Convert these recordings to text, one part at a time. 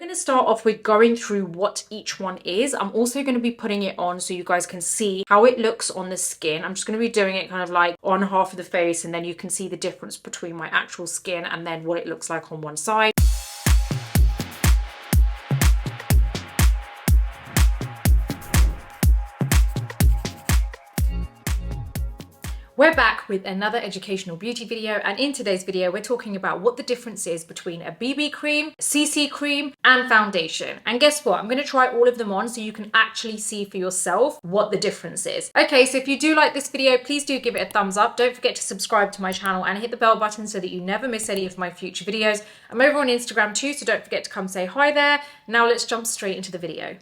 going to start off with going through what each one is. I'm also going to be putting it on so you guys can see how it looks on the skin. I'm just going to be doing it kind of like on half of the face, and then you can see the difference between my actual skin and then what it looks like on one side. We're back with another educational beauty video, and in today's video we're talking about what the difference is between a BB cream, CC cream and foundation. And guess what? I'm going to try all of them on so you can actually see for yourself what the difference is. Okay, so if you do like this video, please do give it a thumbs up. Don't forget to subscribe to my channel and hit the bell button so that you never miss any of my future videos. I'm over on Instagram too, so don't forget to come say hi there. Now let's jump straight into the video.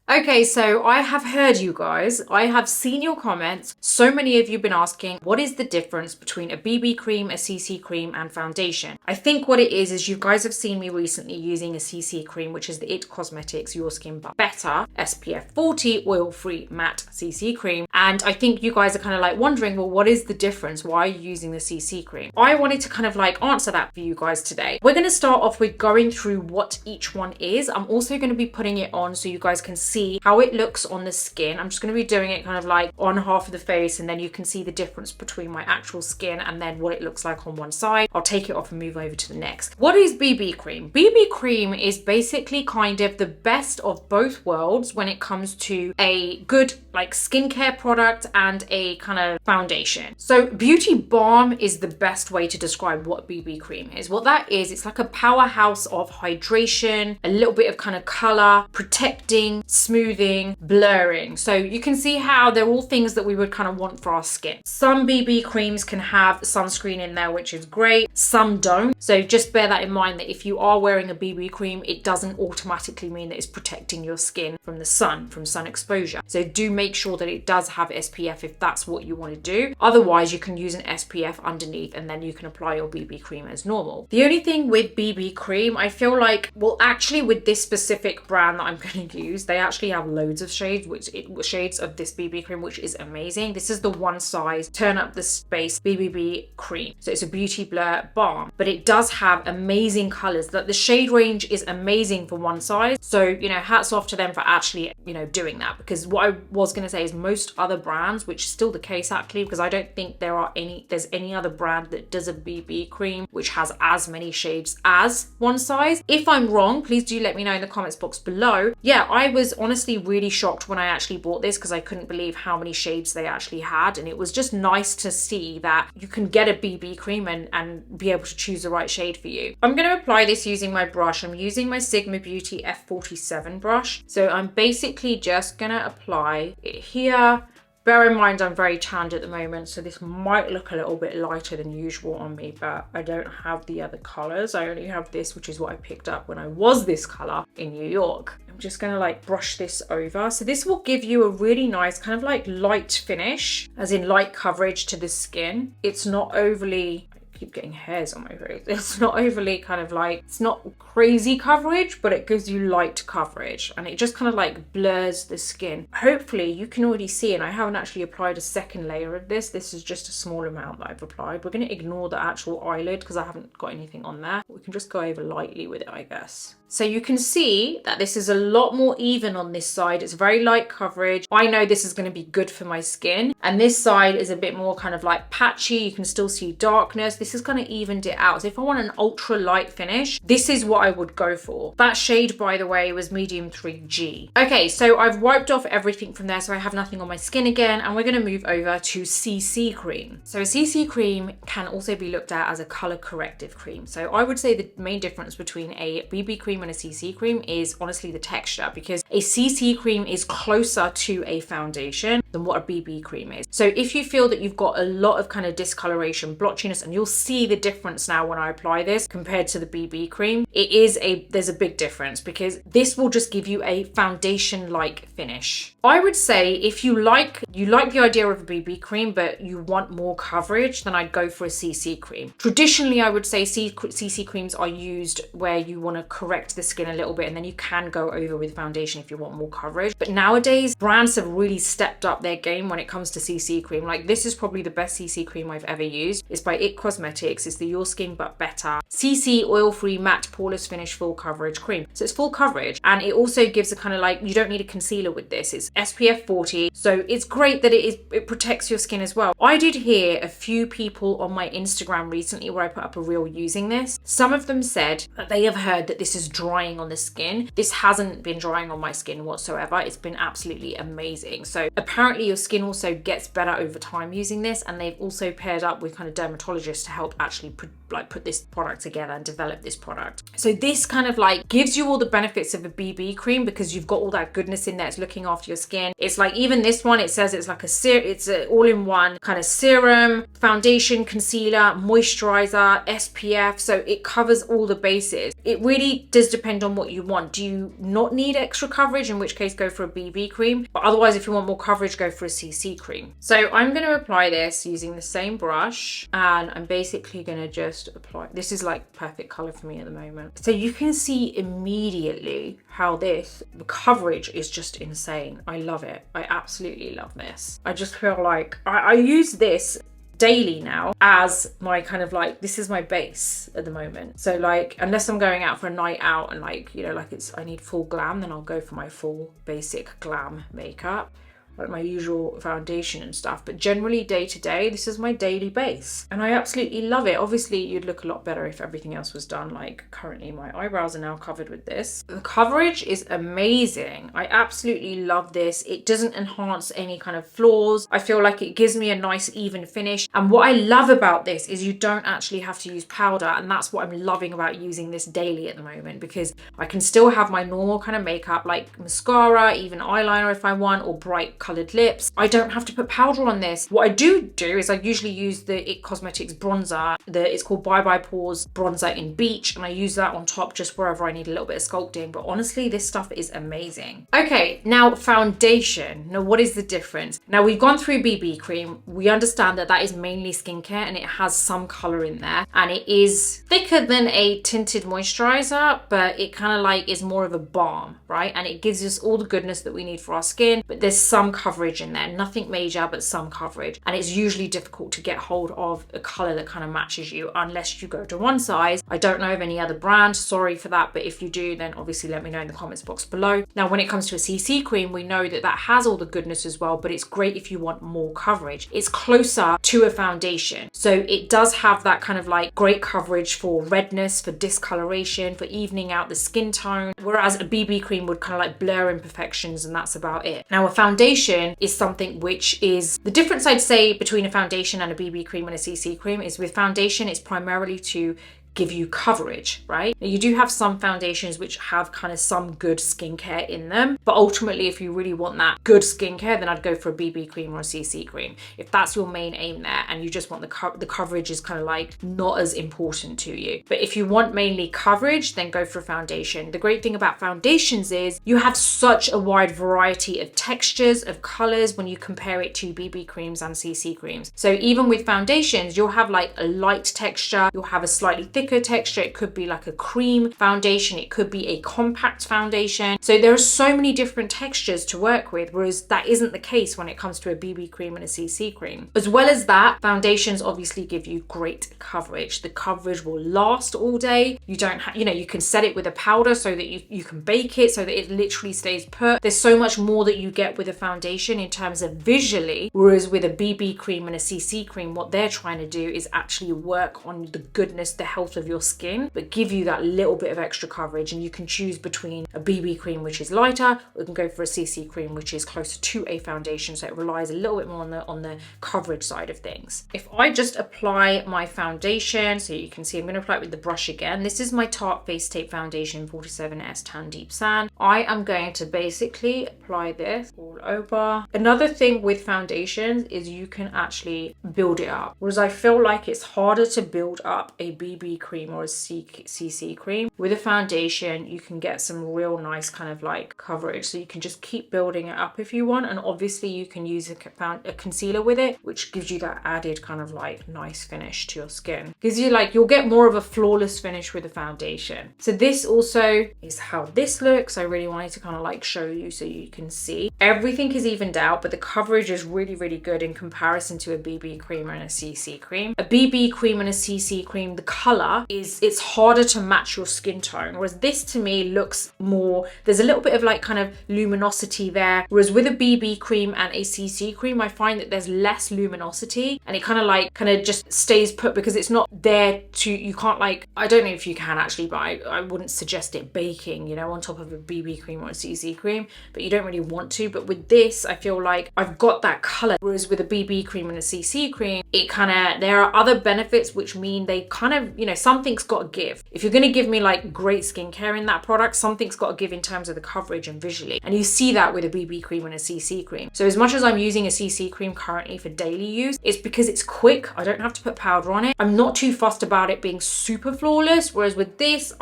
Okay, so I have heard you guys, I have seen your comments. So many of you have been asking, what is the difference between a BB cream, a CC cream and foundation? I think what it is you guys have seen me recently using a CC cream, which is the IT Cosmetics Your Skin But Better SPF 40 oil-free matte CC cream. And I think you guys are kind of like wondering, well, what is the difference? Why are you using the CC cream? I wanted to kind of like answer that for you guys today. We're going to start off with going through what each one is. I'm also going to be putting it on so you guys can see how it looks on the skin. I'm just going to be doing it kind of like on half of the face, and then you can see the difference between my actual skin and then what it looks like on one side. I'll take it off and move over to the next. What is BB cream? BB cream is basically kind of the best of both worlds when it comes to a good like skincare product and a kind of foundation. So beauty balm is the best way to describe what BB cream is. What that is, it's like a powerhouse of hydration, a little bit of kind of color, protecting, smoothing, blurring. So you can see how they're all things that we would kind of want for our skin. Some BB creams can have sunscreen in there, which is great. Some don't. So just bear that in mind, that if you are wearing a BB cream, it doesn't automatically mean that it's protecting your skin from the sun, from sun exposure. So do make sure that it does have SPF if that's what you want to do. Otherwise, you can use an SPF underneath and then you can apply your BB cream as normal. The only thing with BB cream, I feel like, well, actually with this specific brand that I'm going to use, they actually have loads of shades, shades of this BB cream, which is amazing. This is the one size turn up the space BBB cream. So it's a beauty blur balm, but it does have amazing colors. That the shade range is amazing for one size. So, you know, hats off to them for actually, you know, doing that, because what I was going to say is most other brands, which is still the case actually, because I don't think there's any other brand that does a BB cream which has as many shades as one size. If I'm wrong, please do let me know in the comments box below. Yeah, I was honestly really shocked when I actually bought this because I couldn't believe how many shades they actually had, and it was just nice to see that you can get a BB cream and be able to choose the right shade for you. I'm going to apply this using my brush. I'm using my Sigma Beauty F47 brush. So I'm basically just going to apply it here. Bear in mind, I'm very tanned at the moment, so this might look a little bit lighter than usual on me, but I don't have the other colors. I only have this, which is what I picked up when I was this color in New York. I'm just gonna like brush this over. So this will give you a really nice kind of like light finish, as in light coverage to the skin. It's not overly, I keep getting hairs on my face. It's not overly kind of like, it's not crazy coverage, but it gives you light coverage and it just kind of like blurs the skin. Hopefully you can already see, and I haven't actually applied a second layer of this. This is just a small amount that I've applied. We're going to ignore the actual eyelid because I haven't got anything on there. We can just go over lightly with it, I guess. So you can see that this is a lot more even on this side. It's very light coverage. I know this is going to be good for my skin. And this side is a bit more kind of like patchy. You can still see darkness. This has kind of evened it out. So if I want an ultra light finish, this is what I would go for. That shade, by the way, was medium 3G. Okay, so I've wiped off everything from there, so I have nothing on my skin again, and we're going to move over to CC cream. So a CC cream can also be looked at as a color corrective cream. So I would say the main difference between a BB cream and a CC cream is honestly the texture, because a CC cream is closer to a foundation than what a BB cream is. So if you feel that you've got a lot of kind of discoloration, blotchiness, and you'll see the difference now when I apply this compared to the BB cream, there's a big difference, because this will just give you a foundation-like finish. I would say if you like the idea of a BB cream, but you want more coverage, then I'd go for a CC cream. Traditionally, I would say CC creams are used where you want to correct the skin a little bit, and then you can go over with foundation if you want more coverage. But nowadays, brands have really stepped up their game when it comes to CC cream. Like, this is probably the best CC cream I've ever used. It's by IT Cosmetics. It's the Your Skin But Better CC oil-free matte poreless finish full coverage cream. So it's full coverage, and it also gives a kind of like, you don't need a concealer with this. It's SPF 40, so it's great that it protects your skin as well. I did hear a few people on my Instagram recently where I put up a reel using this. Some of them said that they have heard that this is drying on the skin. This hasn't been drying on my skin whatsoever. It's been absolutely amazing. So apparently your skin also gets better over time using this, and they've also paired up with kind of dermatologists to help actually put this product together and develop this product. So this kind of like gives you all the benefits of a BB cream because you've got all that goodness in there. It's looking after your skin. It's like, even this one, it says it's like it's an all-in-one kind of serum, foundation, concealer, moisturizer, SPF. So it covers all the bases. It really does depend on what you want. Do you not need extra coverage? In which case, go for a BB cream. But otherwise, if you want more coverage, go for a CC cream. So I'm going to apply this using the same brush, and I'm basically going to just apply. This is like perfect color for me at the moment. So you can see immediately how the coverage is just insane. I love it. I absolutely love this. I just feel like I use this daily now as my kind of like, this is my base at the moment. So like, unless I'm going out for a night out and like, you know, like I need full glam, then I'll go for my full basic glam makeup, like my usual foundation and stuff. But generally day to day, this is my daily base, and I absolutely love it. Obviously you'd look a lot better if everything else was done. Like currently my eyebrows are now covered with this. The coverage is amazing. I absolutely love this. It doesn't enhance any kind of flaws. I feel like it gives me a nice even finish. And what I love about this is you don't actually have to use powder, and that's what I'm loving about using this daily at the moment, because I can still have my normal kind of makeup like mascara, even eyeliner if I want, or bright colored lips. I don't have to put powder on this. What I do is I usually use the IT Cosmetics bronzer. It's called Bye Bye Pores bronzer in Beach, and I use that on top just wherever I need a little bit of sculpting. But honestly, this stuff is amazing. Okay, now foundation. Now what is the difference? Now we've gone through BB cream. We understand that that is mainly skincare, and it has some color in there, and it is thicker than a tinted moisturizer, but it kind of like is more of a balm, right? And it gives us all the goodness that we need for our skin, but there's some coverage in there, nothing major, but some coverage. And it's usually difficult to get hold of a color that kind of matches you unless you go to one size. I don't know of any other brand, sorry for that, but if you do, then obviously let me know in the comments box below. Now when it comes to a CC cream, we know that that has all the goodness as well, but it's great if you want more coverage. It's closer to a foundation, so it does have that kind of like great coverage for redness, for discoloration, for evening out the skin tone, whereas a BB cream would kind of like blur imperfections, and that's about it. Now a foundation is something which is the difference, I'd say, between a foundation and a BB cream and a CC cream is with foundation, it's primarily to give you coverage, right? Now, you do have some foundations which have kind of some good skincare in them, but ultimately if you really want that good skincare, then I'd go for a BB cream or a CC cream if that's your main aim there, and you just want the coverage is kind of like not as important to you. But if you want mainly coverage, then go for a foundation. The great thing about foundations is you have such a wide variety of textures, of colors when you compare it to BB creams and CC creams. So even with foundations, you'll have like a light texture, you'll have a slightly thicker texture, it could be like a cream foundation, it could be a compact foundation. So there are so many different textures to work with, whereas that isn't the case when it comes to a BB cream and a CC cream. As well as that, foundations obviously give you great coverage. The coverage will last all day. You don't have, you can set it with a powder so that you can bake it so that it literally stays put. There's so much more that you get with a foundation in terms of visually, whereas with a BB cream and a CC cream, what they're trying to do is actually work on the goodness, the health of your skin, but give you that little bit of extra coverage. And you can choose between a BB cream which is lighter, or you can go for a CC cream which is closer to a foundation, so it relies a little bit more on the coverage side of things. If I just apply my foundation, so you can see I'm going to apply it with the brush again. This is my Tarte Face Tape Foundation 47S Tan Deep Sand. I am going to basically apply this all over. Another thing with foundations is you can actually build it up, whereas I feel like it's harder to build up a BB cream or a CC cream. With a foundation, you can get some real nice kind of like coverage. So you can just keep building it up if you want. And obviously you can use a concealer with it, which gives you that added kind of like nice finish to your skin. Gives you like, you'll get more of a flawless finish with the foundation. So this also is how this looks. I really wanted to kind of like show you so you can see. Everything is evened out, but the coverage is really, really good in comparison to a BB cream and a CC cream. A BB cream and a CC cream, the color it's harder to match your skin tone. Whereas this to me looks more, there's a little bit of like kind of luminosity there. Whereas with a BB cream and a CC cream, I find that there's less luminosity and it kind of just stays put because it's not there to, you can't like, I don't know if you can actually, but I wouldn't suggest it baking, you know, on top of a BB cream or a CC cream, but you don't really want to. But with this, I feel like I've got that color. Whereas with a BB cream and a CC cream, it kind of, there are other benefits which mean they kind of, you know, something's got to give. If you're going to give me like great skincare in that product, something's got to give in terms of the coverage and visually. And you see that with a BB cream and a CC cream. So as much as I'm using a CC cream currently for daily use, it's because it's quick. I don't have to put powder on it. I'm not too fussed about it being super flawless. Whereas with this,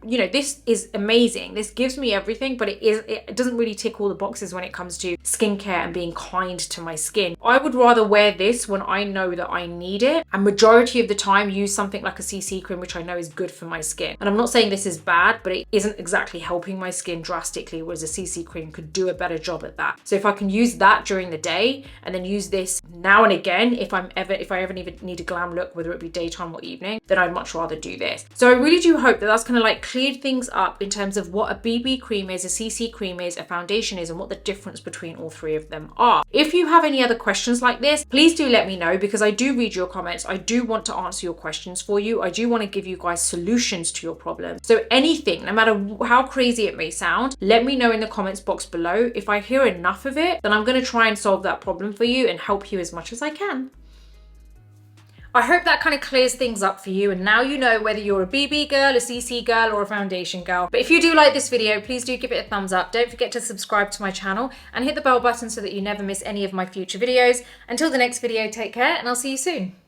you know, this is amazing. This gives me everything, but it doesn't really tick all the boxes when it comes to skincare and being kind to my skin. I would rather wear this when I know that I need it, and majority of the time use something like a CC cream, which I know is good for my skin. And I'm not saying this is bad, but it isn't exactly helping my skin drastically, whereas a CC cream could do a better job at that. So if I can use that during the day and then use this now and again, if I ever need a glam look, whether it be daytime or evening, then I'd much rather do this. So I really do hope that that's kind of like cleared things up in terms of what a BB cream is, a CC cream is, a foundation is, and what the difference between all three of them are. If you have any other questions like this, please do let me know, because I do read your comments. I do want to answer your questions for you. I do want to give you guys solutions to your problems. So anything, no matter how crazy it may sound, let me know in the comments box below. If I hear enough of it, then I'm going to try and solve that problem for you and help you as much as I can. I hope that kind of clears things up for you, and now you know whether you're a BB girl, a CC girl, or a foundation girl. But if you do like this video, please do give it a thumbs up. Don't forget to subscribe to my channel and hit the bell button so that you never miss any of my future videos. Until the next video, take care, and I'll see you soon.